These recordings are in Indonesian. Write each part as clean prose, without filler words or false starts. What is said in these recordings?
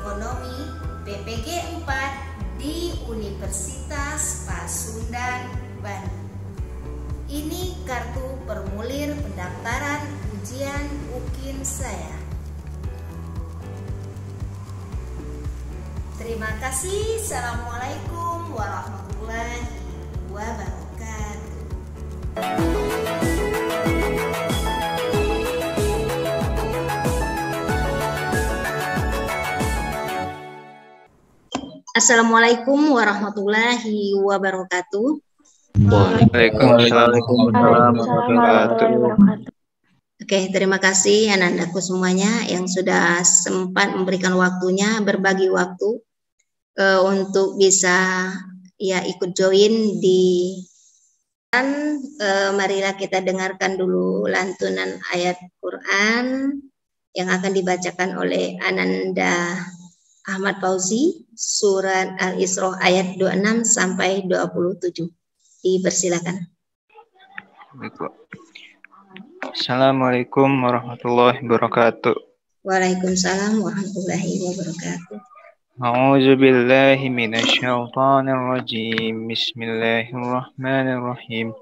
Ekonomi PPG 4 di Universitas Pasundan, Bandung. Ini kartu formulir pendaftaran ujian UKIN saya. Terima kasih. Assalamualaikum warahmatullahi wabarakatuh. Assalamualaikum warahmatullahi wabarakatuh. Waalaikumsalam warahmatullahi wabarakatuh. Oke, terima kasih anak-anakku semuanya yang sudah sempat memberikan waktunya, berbagi waktu untuk bisa ikut join di marilah kita dengarkan dulu lantunan ayat Quran yang akan dibacakan oleh Ananda Ahmad Fauzi, surat Al-Isra ayat 26 sampai 27. Dipersilakan. Assalamualaikum warahmatullahi wabarakatuh. Waalaikumsalam warahmatullahi wabarakatuh. A'udzu billahi minasyaitonir rajim. Bismillahirrahmanirrahim.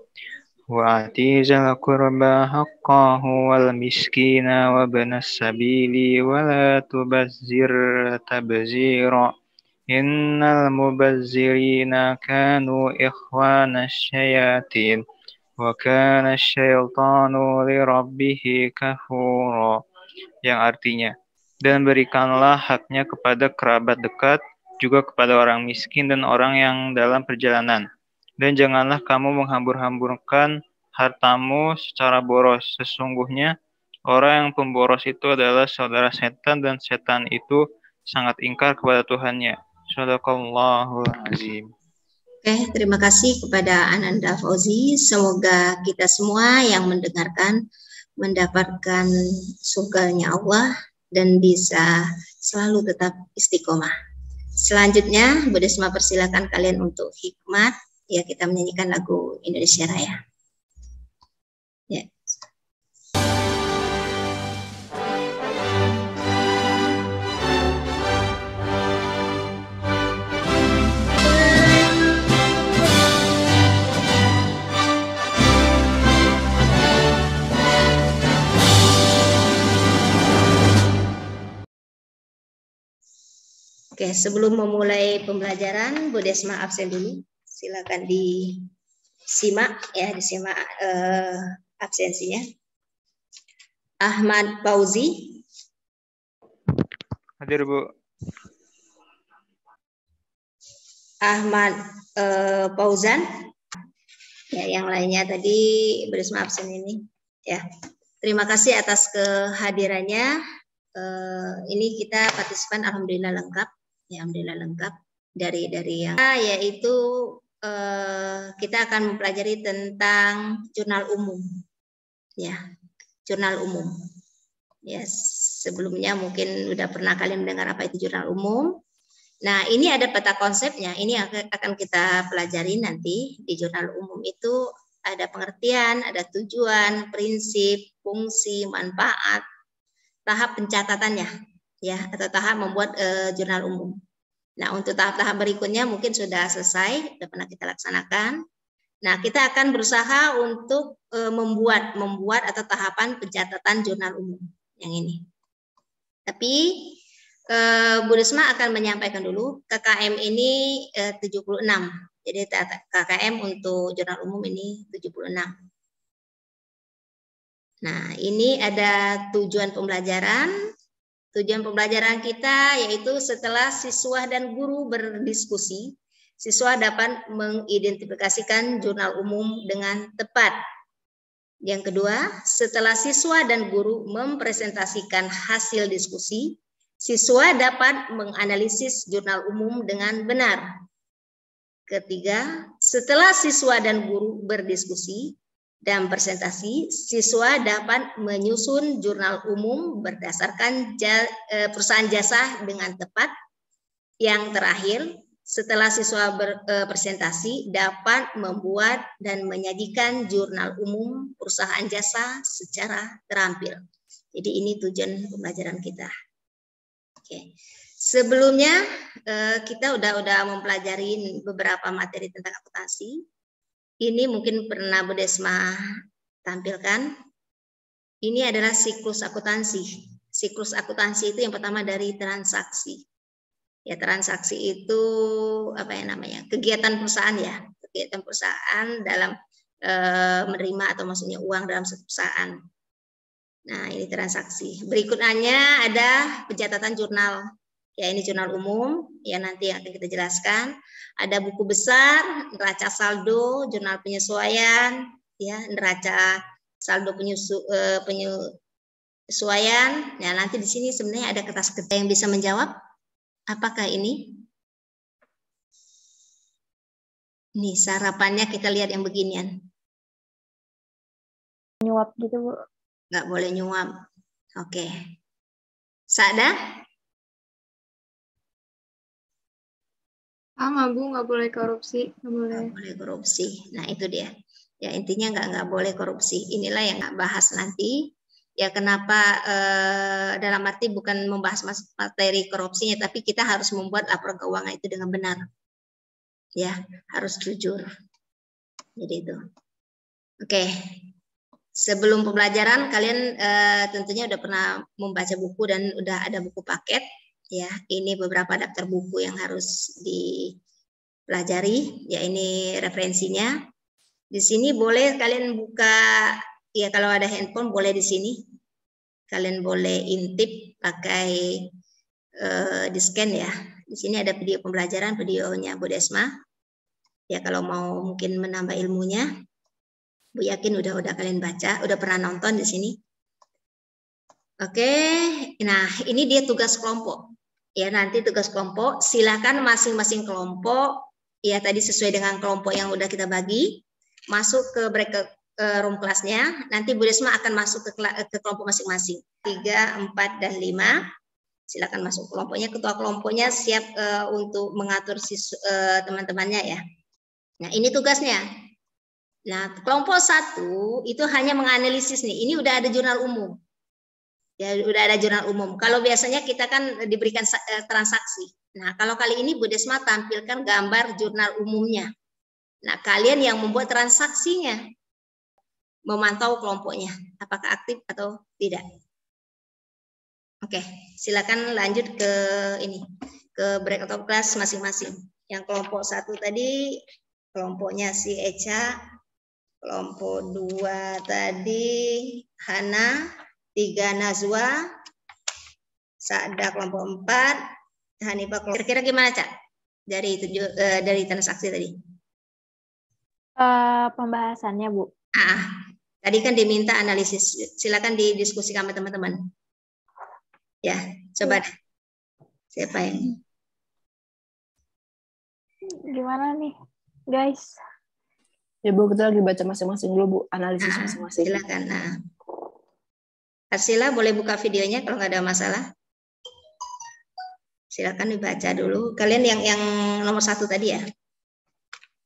وَآتِ ذَا الْقُرْبَى حَقَّهُ وَالْمِسْكِينَ وَابْنَ السَّبِيلِ وَلَا تُبَذِّرْ تَبْذِيرًا إِنَّ الْمُبَذِّرِينَ كَانُوا إِخْوَانَ الشَّيَاطِينِ وَكَانَ الشَّيْطَانُ لِرَبِّهِ كَفُورًا, yang artinya, dan berikanlah haknya kepada kerabat dekat, juga kepada orang miskin dan orang yang dalam perjalanan. Dan janganlah kamu menghambur-hamburkan hartamu secara boros. Sesungguhnya orang yang pemboros itu adalah saudara setan dan setan itu sangat ingkar kepada Tuhannya. Shadaqallahul azim. Oke, terima kasih kepada Ananda Fauzi. Semoga kita semua yang mendengarkan mendapatkan surganya Allah dan bisa selalu tetap istiqomah. Selanjutnya, Bu Desma persilakan kalian untuk hikmat. Ya, kita menyanyikan lagu Indonesia Raya. Ya. Oke, sebelum memulai pembelajaran, Bu Desma absen dulu. Silakan disimak absensinya. Ahmad Fauzi. Hadir, Bu. Ahmad Fauzan. Ya, yang lainnya tadi berisma absen ini. Ya, terima kasih atas kehadirannya. Ini kita partisipan alhamdulillah lengkap. Ya, alhamdulillah lengkap dari yang yaitu kita akan mempelajari tentang jurnal umum. Ya, jurnal umum. Ya, sebelumnya mungkin udah pernah kalian mendengar apa itu jurnal umum. Nah, ini ada peta konsepnya. Ini akan kita pelajari nanti. Di jurnal umum itu ada pengertian, ada tujuan, prinsip, fungsi, manfaat, tahap pencatatannya, ya, atau tahap membuat jurnal umum. Nah, untuk tahap-tahap berikutnya mungkin sudah selesai, sudah pernah kita laksanakan. Nah, kita akan berusaha untuk membuat atau tahapan pencatatan jurnal umum yang ini. Tapi Bu Desma akan menyampaikan dulu KKM ini 76. Jadi KKM untuk jurnal umum ini 76. Nah, ini ada tujuan pembelajaran. Tujuan pembelajaran kita yaitu setelah siswa dan guru berdiskusi, siswa dapat mengidentifikasikan jurnal umum dengan tepat. Yang kedua, setelah siswa dan guru mempresentasikan hasil diskusi, siswa dapat menganalisis jurnal umum dengan benar. Ketiga, setelah siswa dan guru berdiskusi dan presentasi, siswa dapat menyusun jurnal umum berdasarkan perusahaan jasa dengan tepat. Yang terakhir, setelah siswa berpresentasi dapat membuat dan menyajikan jurnal umum perusahaan jasa secara terampil. Jadi ini tujuan pembelajaran kita. Oke. Sebelumnya kita udah mempelajari beberapa materi tentang akuntansi. Ini mungkin pernah Bu Desma tampilkan. Ini adalah siklus akuntansi. Siklus akuntansi itu yang pertama dari transaksi. Ya, transaksi itu apa ya namanya? Kegiatan perusahaan ya. Kegiatan perusahaan dalam menerima atau maksudnya uang dalam satu perusahaan. Nah, ini transaksi. Berikutnya ada pencatatan jurnal. Ya, ini jurnal umum, ya nanti akan kita jelaskan. Ada buku besar, neraca saldo, jurnal penyesuaian, ya neraca saldo penyesuaian. Nah, nanti di sini sebenarnya ada kertas-kertas yang bisa menjawab. Apakah ini? Nih, sarapannya kita lihat yang beginian. Nyuap gitu, Bu. Nggak boleh nyuap. Oke. Sada? Sama, Bu, nggak boleh korupsi. Nggak boleh. Nggak boleh korupsi. Nah, itu dia. Ya, intinya nggak boleh korupsi. Inilah yang nggak bahas nanti. Ya, kenapa dalam arti bukan membahas materi korupsinya, tapi kita harus membuat laporan keuangan itu dengan benar. Ya, harus jujur. Jadi itu. Oke. Sebelum pembelajaran, kalian tentunya udah pernah membaca buku dan udah ada buku paket. Ya, ini beberapa daftar buku yang harus dipelajari. Ya, ini referensinya. Di sini boleh kalian buka, ya kalau ada handphone boleh di sini. Kalian boleh intip pakai di scan ya. Di sini ada video pembelajaran, videonya Bu Desma. Ya kalau mau mungkin menambah ilmunya. Bu yakin udah kalian baca, udah pernah nonton di sini. Oke, nah ini dia tugas kelompok. Ya nanti tugas kelompok, silakan masing-masing kelompok, ya tadi sesuai dengan kelompok yang udah kita bagi, masuk ke breakout room kelasnya. Nanti Bu Desma akan masuk ke kelompok masing-masing. 3, 4, dan 5. Silakan masuk kelompoknya. Ketua kelompoknya siap untuk mengatur teman-temannya ya. Nah ini tugasnya. Nah kelompok 1 itu hanya menganalisis nih. Ini udah ada jurnal umum. Ya udah ada jurnal umum. Kalau biasanya kita kan diberikan transaksi. Nah kalau kali ini Bu Desma tampilkan gambar jurnal umumnya. Nah kalian yang membuat transaksinya, memantau kelompoknya, apakah aktif atau tidak. Oke, silakan lanjut ke ini, ke breakout class masing-masing. Yang kelompok 1 tadi, kelompoknya si Echa, kelompok 2 tadi Hana, 3 Nazwa, Sada kelompok 4, Hanifah kelompok. Kira-kira gimana Cak? Dari transaksi tadi? Pembahasannya, Bu. Tadi kan diminta analisis. Silakan didiskusikan sama teman-teman. Ya, coba deh. Siapa yang? Gimana nih, guys? Ya Bu, kita lagi baca masing-masing dulu Bu, analisis masing-masing. Silakan. Nah, Arsila boleh buka videonya kalau nggak ada masalah. Silakan dibaca dulu. Kalian yang nomor 1 tadi ya,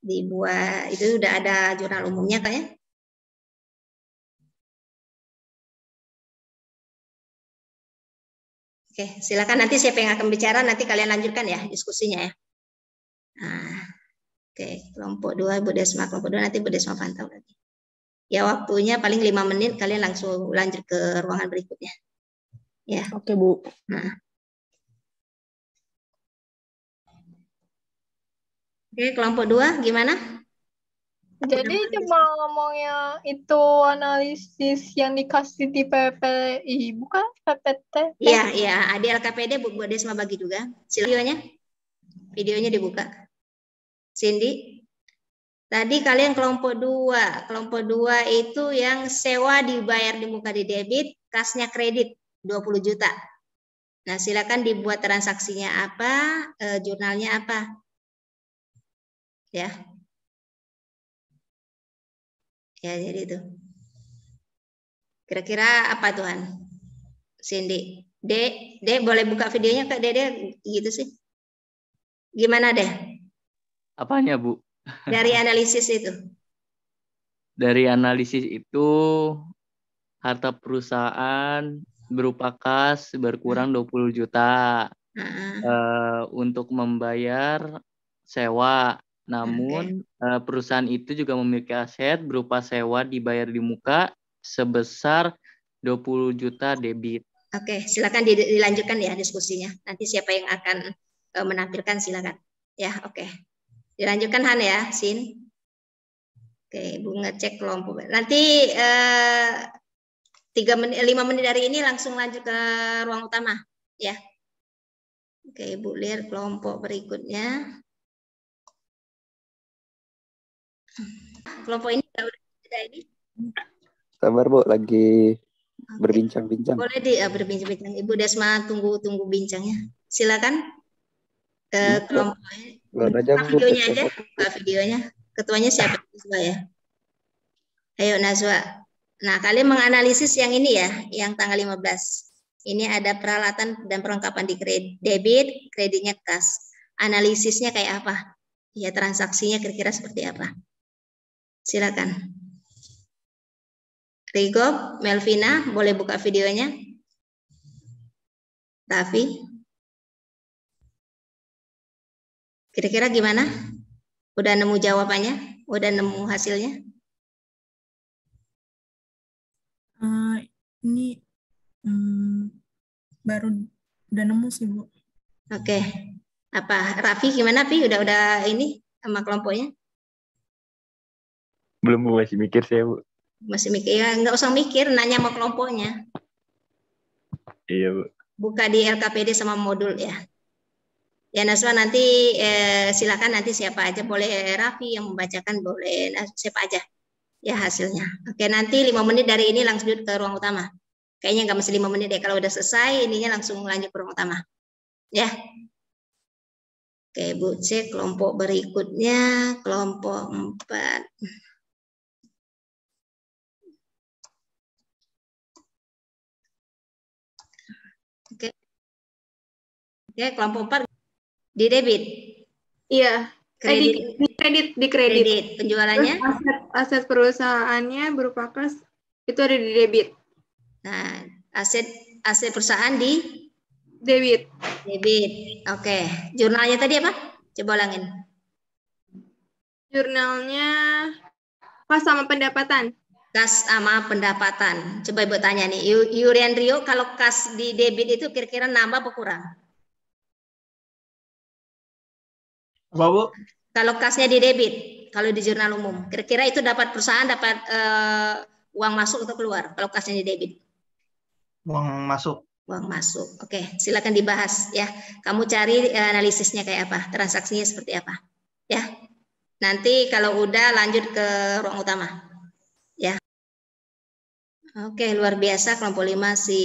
dibuat itu udah ada jurnal umumnya kan ya? Oke, silakan nanti siapa yang akan bicara nanti kalian lanjutkan ya diskusinya ya. Nah, oke, kelompok 2 Bu Desma, kelompok 2 nanti Bu Desma pantau lagi. Ya waktunya paling 5 menit, kalian langsung lanjut ke ruangan berikutnya. Ya. Oke Bu. Nah. Oke, kelompok 2 gimana? Jadi cuma ngomongnya itu analisis yang dikasih di PPI, bukan PPT? Iya, di LKPD Bu Desma bagi juga. Videonya dibuka. Cindy, tadi kalian kelompok 2. Kelompok 2 itu yang sewa dibayar di muka di debit, kasnya kredit 20 juta. Nah, silakan dibuat transaksinya apa, jurnalnya apa. Ya. Ya, jadi itu. Kira-kira apa Tuhan? Cindy. Dek boleh buka videonya Kak Dede gitu sih. Gimana deh? Apanya, Bu? Dari analisis itu. Dari analisis itu harta perusahaan berupa kas berkurang 20 juta. untuk membayar sewa. Namun perusahaan itu juga memiliki aset berupa sewa dibayar di muka sebesar 20 juta debit. Oke, silakan dilanjutkan ya diskusinya. Nanti siapa yang akan menampilkan silakan. Ya, oke. Dilanjutkan Han ya, Sin. Oke, Ibu ngecek kelompok. Nanti 5 menit dari ini langsung lanjut ke ruang utama, ya. Oke, Ibu lihat kelompok berikutnya. Kelompok ini sudah ini. Sabar Bu, lagi berbincang-bincang. Boleh berbincang-bincang. Ibu Desma tunggu bincangnya. Silakan ke kelompoknya. Videonya aja, videonya. Ketuanya siapa? Nazwa ya. Ayo Nazwa. Nah, kalian menganalisis yang ini ya, yang tanggal 15. Ini ada peralatan dan perlengkapan di debit, kreditnya kas. Analisisnya kayak apa? Ya, transaksinya kira-kira seperti apa? Silakan. Rigo, Melvina, boleh buka videonya? Raffi? Kira-kira gimana? Udah nemu jawabannya? Udah nemu hasilnya? Ini baru udah nemu sih Bu. Oke. Apa Raffi gimana Pi? Udah ini sama kelompoknya? Belum Bu, masih mikir saya Bu. Masih mikir ya, nggak usah mikir, nanya sama kelompoknya. Iya Bu. Buka di LKPD sama modul ya. Ya Naswa nanti silakan nanti siapa aja boleh Raffi yang membacakan boleh siapa aja ya hasilnya. Oke nanti 5 menit dari ini langsung ke ruang utama. Kayaknya nggak mesti 5 menit deh kalau udah selesai ininya langsung lanjut ke ruang utama. Ya. Oke Bu cek kelompok berikutnya kelompok 4. Oke kelompok 4 di debit. Iya. Kredit. Di kredit. Penjualannya? Aset perusahaannya berupa kas itu ada di debit. Nah, aset perusahaan di debit. Oke. Jurnalnya tadi apa? Coba ulangin. Jurnalnya kas sama pendapatan. Kas sama pendapatan. Coba Ibu tanya nih, Yurian Rio kalau kas di debit itu kira-kira nambah apa kurang? Apa Bu? Kalau kasnya di debit, kalau di jurnal umum, kira-kira itu perusahaan dapat uang masuk atau keluar kalau kasnya di debit? Uang masuk. Uang masuk. Oke, silakan dibahas ya. Kamu cari analisisnya kayak apa, transaksinya seperti apa. Ya. Nanti kalau udah lanjut ke ruang utama. Ya. Oke, luar biasa kelompok 5 si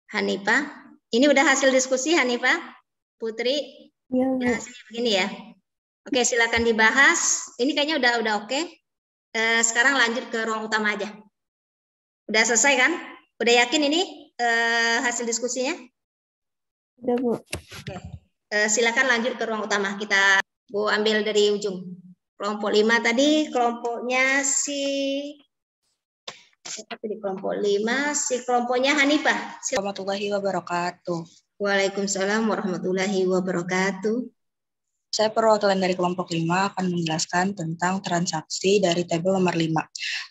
Hanifa. Ini udah hasil diskusi Hanifa, Putri. Iya. Hasilnya begini ya. Oke, silakan dibahas. Ini kayaknya udah oke. Sekarang lanjut ke ruang utama aja. Udah selesai kan? Udah yakin ini hasil diskusinya? Udah Bu. Oke. Silakan lanjut ke ruang utama. Kita Bu ambil dari ujung. Kelompok 5 tadi kelompoknya di kelompok 5 si kelompoknya Hanifah. Warahmatullahi wabarakatuh. Waalaikumsalam warahmatullahi wabarakatuh. Saya perwakilan dari kelompok 5 akan menjelaskan tentang transaksi dari tabel nomor 5.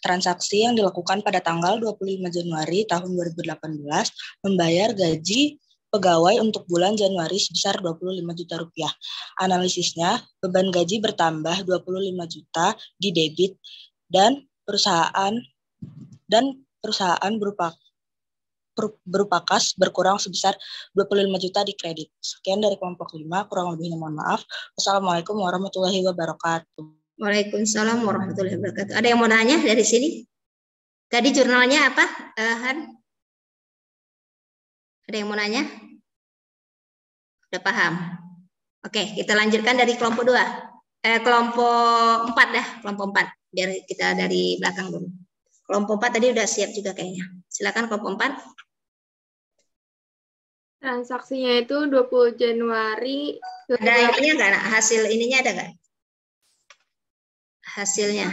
Transaksi yang dilakukan pada tanggal 25 Januari tahun 2018 membayar gaji pegawai untuk bulan Januari sebesar 25 juta rupiah. Analisisnya, beban gaji bertambah 25 juta di debit dan perusahaan berupa kas berkurang sebesar 25 juta di kredit. Sekian dari kelompok 5, kurang lebihnya mohon maaf. Wassalamualaikum warahmatullahi wabarakatuh. Waalaikumsalam warahmatullahi wabarakatuh. Ada yang mau nanya dari sini? Tadi jurnalnya apa, Han? Ada yang mau nanya? Udah paham? Oke, kita lanjutkan dari kelompok 2. Kelompok 4 dah, kelompok 4. Biar kita dari belakang dulu. Kelompok 4 tadi udah siap juga kayaknya. Silakan kelompok 4. Transaksinya itu 20 Januari. Ada ininya enggak? Hasil ininya ada enggak? Hasilnya.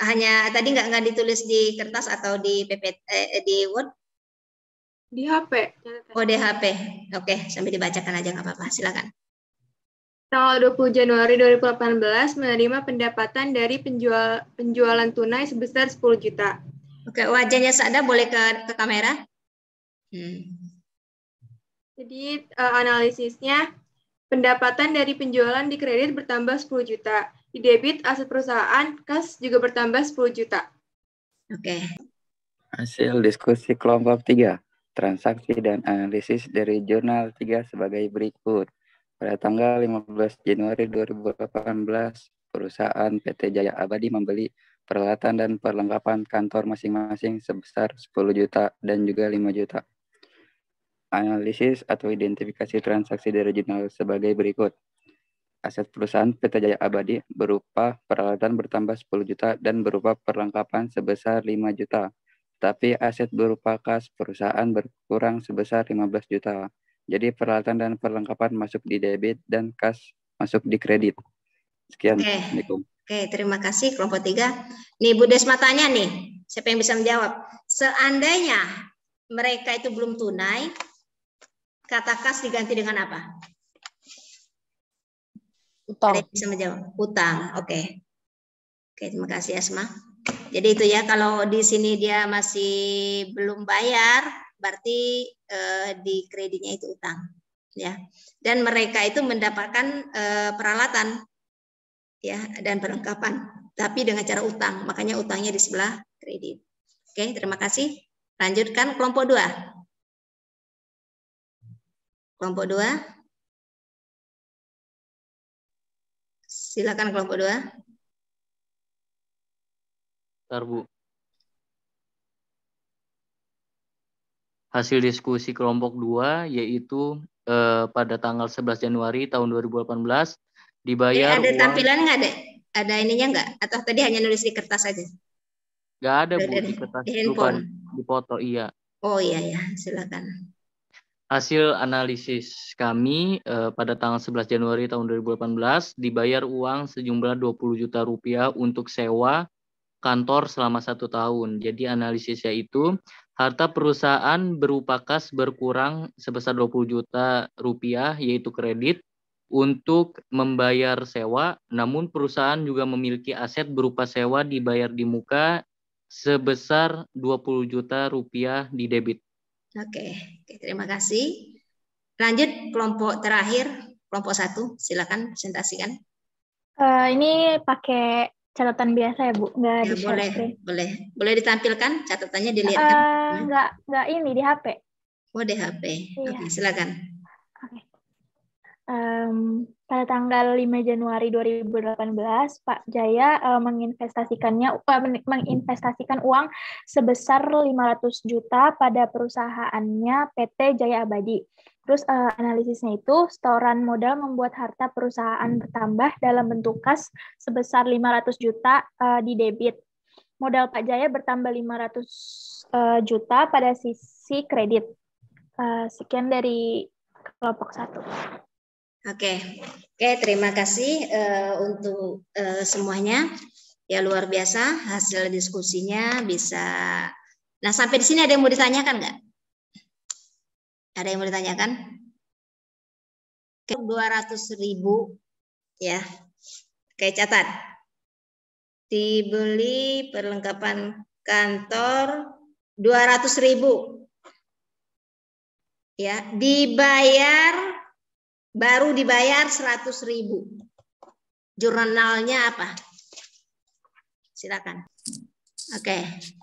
Hanya tadi enggak ditulis di kertas atau di PPT di Word? Di HP. Oh, di HP. Oke, sambil dibacakan aja nggak apa-apa. Silakan. Tanggal 20 Januari 2018 menerima pendapatan dari penjualan tunai sebesar 10 juta. Oke, wajahnya Sada boleh ke kamera. Jadi analisisnya, pendapatan dari penjualan di kredit bertambah 10 juta. Di debit aset perusahaan, kas juga bertambah 10 juta. Oke. Hasil diskusi kelompok 3, transaksi dan analisis dari jurnal 3 sebagai berikut. Pada tanggal 15 Januari 2018, perusahaan PT Jaya Abadi membeli peralatan dan perlengkapan kantor masing-masing sebesar 10 juta dan juga 5 juta. Analisis atau identifikasi transaksi dari jurnal sebagai berikut. Aset perusahaan PT Jaya Abadi berupa peralatan bertambah 10 juta dan berupa perlengkapan sebesar 5 juta. Tapi aset berupa kas perusahaan berkurang sebesar 15 juta. Jadi peralatan dan perlengkapan masuk di debit dan kas masuk di kredit. Sekian. Oke, terima kasih kelompok 3. Nih Bu Desma tanya nih, siapa yang bisa menjawab? Seandainya mereka itu belum tunai, kata kas diganti dengan apa? Utang. Ada yang bisa menjawab? Utang. Oke. Oke, terima kasih Asma. Jadi itu ya, kalau di sini dia masih belum bayar, berarti di kreditnya itu utang, ya. Dan mereka itu mendapatkan peralatan, ya, dan perlengkapan, tapi dengan cara utang. Makanya utangnya di sebelah kredit. Oke, terima kasih. Lanjutkan kelompok 2. Kelompok 2. Silakan kelompok 2. Bentar, Bu. Hasil diskusi kelompok 2 yaitu pada tanggal 11 Januari tahun 2018 dibayar ada uang. tampilan nggak, Dek? Ada ininya nggak? Atau tadi hanya nulis di kertas saja? Nggak ada, Bu, di kertas. Di handphone. Di foto, iya. Oh iya ya, silakan. Hasil analisis kami pada tanggal 11 Januari tahun 2018 dibayar uang sejumlah 20 juta rupiah untuk sewa kantor selama 1 tahun. Jadi analisisnya itu harta perusahaan berupa kas berkurang sebesar 20 juta rupiah yaitu kredit untuk membayar sewa, namun perusahaan juga memiliki aset berupa sewa dibayar di muka sebesar 20 juta rupiah di debit. Oke, terima kasih. Lanjut kelompok terakhir, kelompok 1, silakan presentasikan. Ini pakai catatan biasa ya, Bu? Nggak Ya, di share screen? Boleh ditampilkan catatannya, dilihatkan. Nggak ini di HP. Oh, di HP. Iya. Oke, silakan. Oke. Pada tanggal 5 Januari 2018, Pak Jaya menginvestasikan uang sebesar 500 juta pada perusahaannya PT Jaya Abadi. Terus analisisnya itu setoran modal membuat harta perusahaan bertambah dalam bentuk kas sebesar 500 juta di debit. Modal Pak Jaya bertambah 500 juta pada sisi kredit. Sekian dari kelompok 1. Oke, terima kasih untuk semuanya. Ya, luar biasa hasil diskusinya bisa. Nah, sampai di sini ada yang mau ditanyakan nggak? Ada yang mau ditanyakan? 200.000 ya. Oke, catat. Dibeli perlengkapan kantor 200.000. Ya, baru dibayar 100.000. Jurnalnya apa? Silakan. Oke.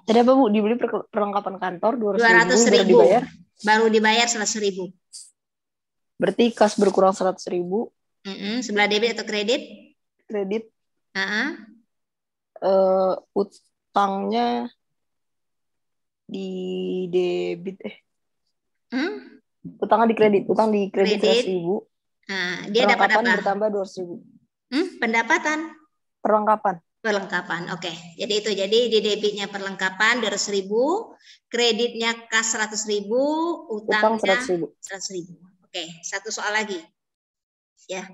Tadi apa, Bu? Dibeli perlengkapan kantor 200.000. Baru dibayar 100.000. Berarti kas berkurang 100.000. Sebelah debit atau kredit? Kredit. Utangnya di debit. Utangnya di kredit. Utang di kredit 100.000. Nah, dia dapat apa? Bertambah 200.000. Pendapatan? Perlengkapan, oke. Jadi itu, jadi di debitnya perlengkapan 200.000, kreditnya kas 100.000, utangnya 100.000. Oke, satu soal lagi. Ya.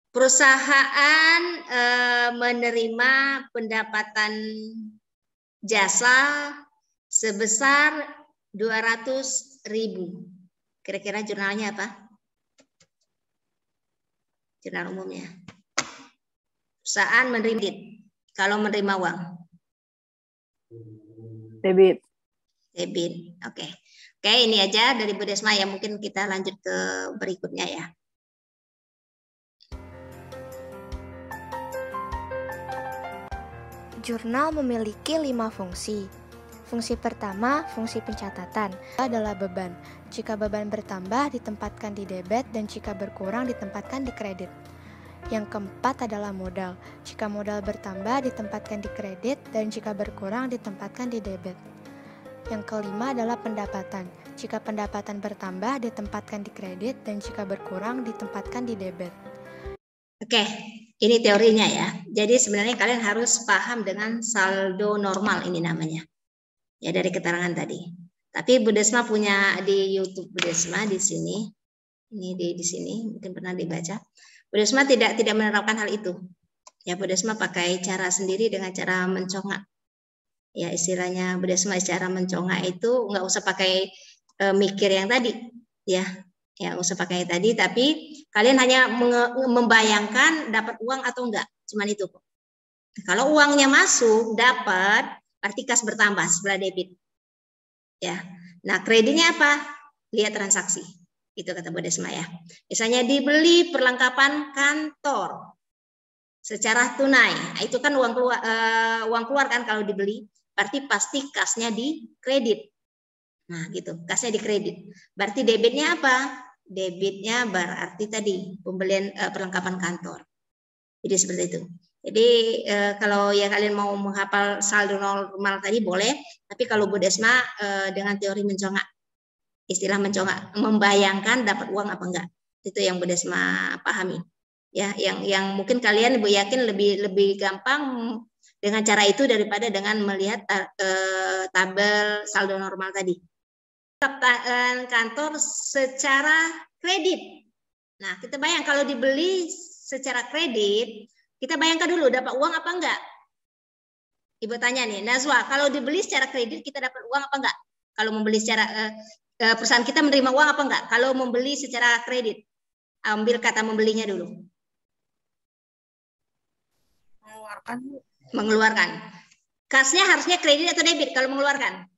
Perusahaan menerima pendapatan jasa sebesar 200.000. Kira-kira jurnalnya apa? Jurnal umumnya. Perusahaan menerima debit. Kalau menerima uang. Debit. Debit. Oke. Oke, ini aja dari Bu Desma ya. Mungkin kita lanjut ke berikutnya ya. Jurnal memiliki 5 fungsi. Fungsi pertama, fungsi pencatatan, adalah beban. Jika beban bertambah, ditempatkan di debit, dan jika berkurang, ditempatkan di kredit. Yang keempat adalah modal. Jika modal bertambah, ditempatkan di kredit, dan jika berkurang, ditempatkan di debit. Yang kelima adalah pendapatan. Jika pendapatan bertambah, ditempatkan di kredit, dan jika berkurang, ditempatkan di debit. Oke, ini teorinya ya. Jadi sebenarnya kalian harus paham dengan saldo normal ini namanya. Ya dari keterangan tadi. Tapi Bu Desma punya di YouTube Bu Desma di sini. Ini di sini mungkin pernah dibaca. Bu Desma tidak menerapkan hal itu. Ya Bu Desma pakai cara sendiri dengan cara mencongak. Ya istilahnya Bu Desma cara mencongak itu nggak usah pakai mikir yang tadi. Ya usah pakai tadi. Tapi kalian hanya membayangkan dapat uang atau enggak. Cuman itu. Kalau uangnya masuk dapat. Berarti kas bertambah sebelah debit. Ya. Nah, kreditnya apa? Lihat transaksi. Itu kata Bu Desma ya. Misalnya dibeli perlengkapan kantor secara tunai. Nah, itu kan uang keluar kan kalau dibeli. Berarti pasti kasnya di kredit. Nah, gitu. Kasnya di kredit. Berarti debitnya apa? Debitnya berarti tadi pembelian perlengkapan kantor. Jadi seperti itu. Jadi kalau ya kalian mau menghafal saldo normal tadi boleh, tapi kalau Bu Desma dengan teori mencongak, istilah mencongak, membayangkan dapat uang apa enggak, itu yang Bu Desma pahami. Ya, yang mungkin kalian Bu yakin lebih gampang dengan cara itu daripada dengan melihat tabel saldo normal tadi. Kantor secara kredit. Nah, kita bayang kalau dibeli secara kredit. Kita bayangkan dulu dapat uang apa enggak? Ibu tanya nih, Nazwa, kalau dibeli secara kredit kita dapat uang apa enggak? Kalau membeli secara perusahaan kita menerima uang apa enggak? Kalau membeli secara kredit, ambil kata membelinya dulu. Mengeluarkan. Kasnya harusnya kredit atau debit kalau mengeluarkan?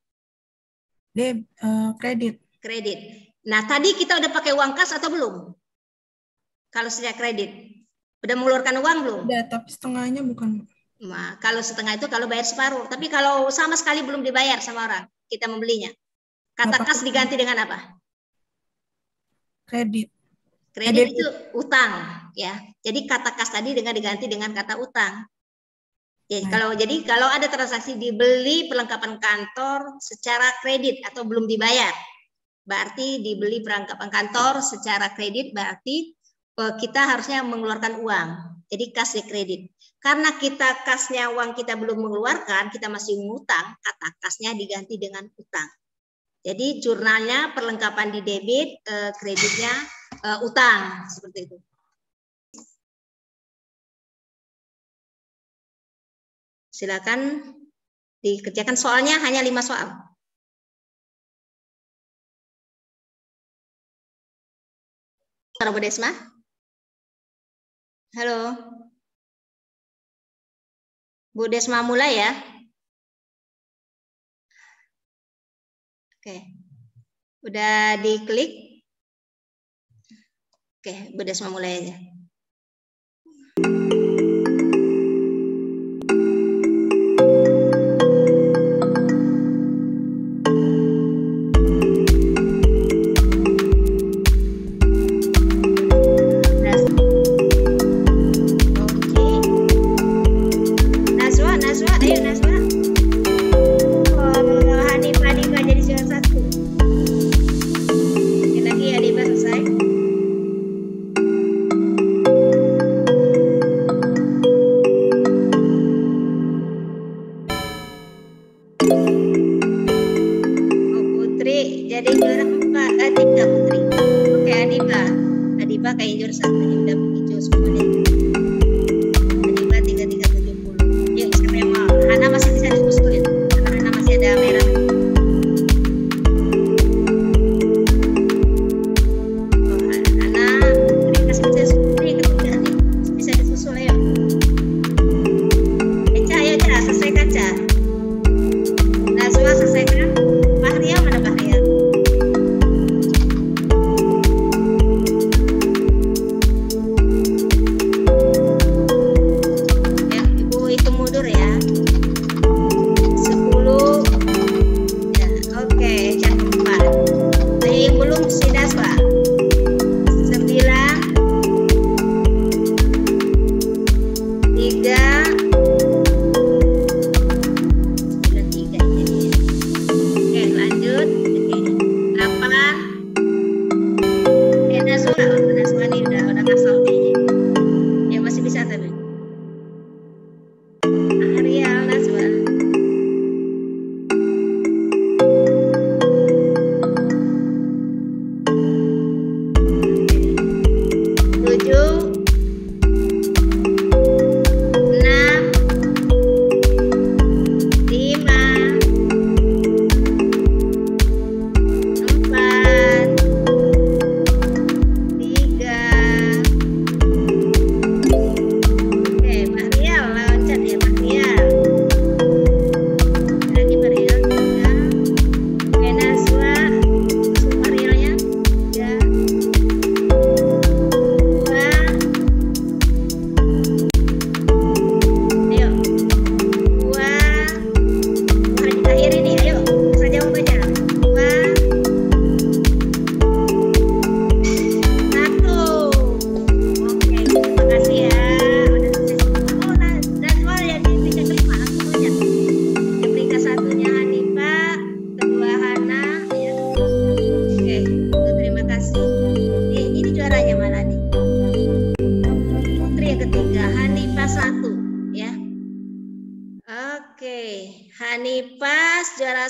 Kredit. Kredit. Nah tadi kita udah pakai uang kas atau belum? Kalau secara kredit. Udah mengeluarkan uang belum? Udah, tapi setengahnya bukan. Nah, kalau setengah itu kalau bayar separuh. Tapi kalau sama sekali belum dibayar sama orang, kita membelinya. Kata kas diganti dengan apa? Kredit. Kredit itu utang, ya. Jadi kata kas tadi dengan diganti dengan kata utang. Jadi kalau ada transaksi dibeli perlengkapan kantor secara kredit atau belum dibayar, berarti dibeli perlengkapan kantor secara kredit berarti kita harusnya mengeluarkan uang. Jadi kas di kredit. Karena kita kasnya uang kita belum mengeluarkan, kita masih ngutang, kata kasnya diganti dengan utang. Jadi jurnalnya perlengkapan di debit, kreditnya utang, seperti itu. Silakan dikerjakan, soalnya hanya 5 soal. Bu Desma? Halo. Bu Desma mulai ya. Oke. Udah diklik? Oke, Bu Desma mulai aja. fungsi Naswa. 9, 3, 93 ini. Oke, lanjut. Oke, 8. Naswa, Naswa nih udah ngasal nih. Ya masih bisa tapi. Arial Naswa.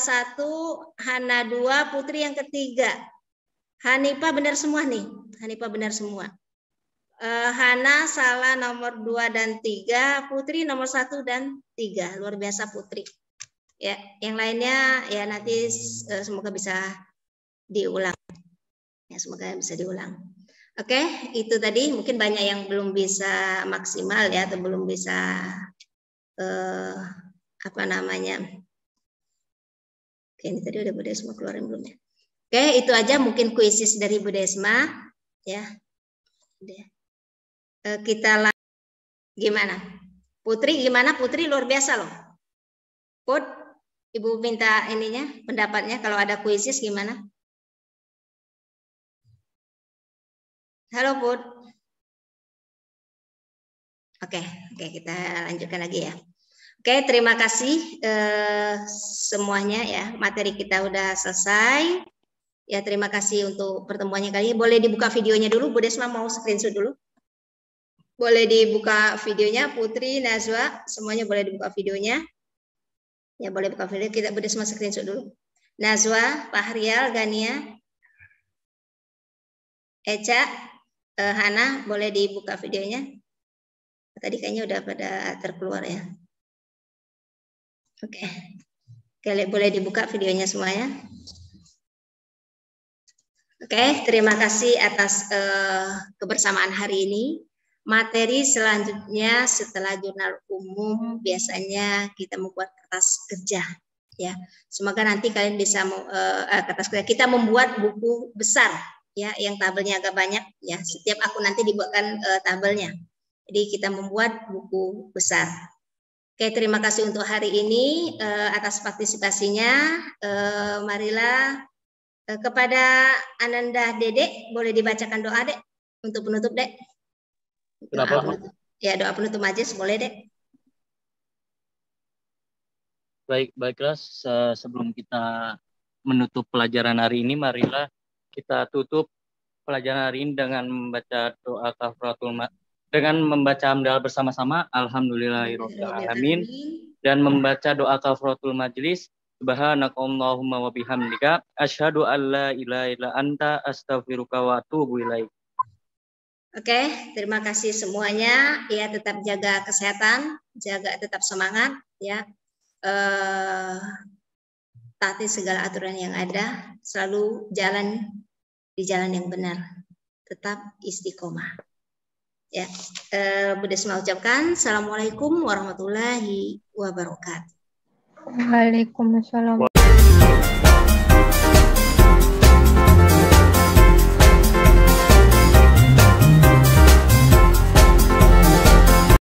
1, Hana 2, Putri yang ketiga. Hanifah benar semua nih. Hanifah benar semua. Hana salah nomor 2 dan 3, Putri nomor 1 dan 3. Luar biasa Putri. Ya, yang lainnya ya nanti semoga bisa diulang. Ya, semoga bisa diulang. Oke, itu tadi mungkin banyak yang belum bisa maksimal ya atau belum bisa apa namanya? Oke, ini tadi udah Bu Desma keluarin belum ya? Oke, itu aja mungkin kuisis dari Bu Desma ya. Kita gimana? Putri gimana? Putri luar biasa loh. Put, Ibu minta ininya pendapatnya kalau ada kuisis gimana? Halo Put. Oke, kita lanjutkan lagi ya. Oke, terima kasih semuanya ya. Materi kita udah selesai. Ya, terima kasih untuk pertemuannya kali ini. Boleh dibuka videonya dulu, Bu Desma mau screenshot dulu. Boleh dibuka videonya, Putri, Nazwa, semuanya boleh dibuka videonya. Ya, boleh buka video. Kita Bu Desma screenshot dulu. Nazwa, Pak Hrial, Gania, Eca, Hana, boleh dibuka videonya. Tadi kayaknya udah pada terkeluar ya. Oke, boleh dibuka videonya semuanya. Oke, terima kasih atas kebersamaan hari ini. Materi selanjutnya setelah jurnal umum biasanya kita membuat kertas kerja. Ya, semoga nanti kalian bisa kertas kerja. Kita membuat buku besar, ya, yang tabelnya agak banyak. Ya, setiap akun nanti dibuatkan tabelnya. Jadi kita membuat buku besar. Oke, terima kasih untuk hari ini atas partisipasinya. Marilah kepada Ananda Dedek, boleh dibacakan doa Dek untuk penutup Dek. Ya, doa penutup majelis boleh Dek. Baiklah, sebelum kita menutup pelajaran hari ini, marilah kita tutup pelajaran hari ini dengan membaca doa kafaratul dengan membaca hamdalah bersama-sama alhamdulillahirabbil alamin dan membaca doa kafaratul majlis subhanakallahumma wa bihamdika asyhadu an la ilaha illa anta astaghfiruka wa atubu ilaik. Oke, terima kasih semuanya. Ya, tetap jaga kesehatan, tetap semangat ya. Taati segala aturan yang ada, selalu jalan di jalan yang benar. Tetap istiqomah. Ya, Bu Desma ucapkan assalamualaikum warahmatullahi wabarakatuh. Waalaikumsalam.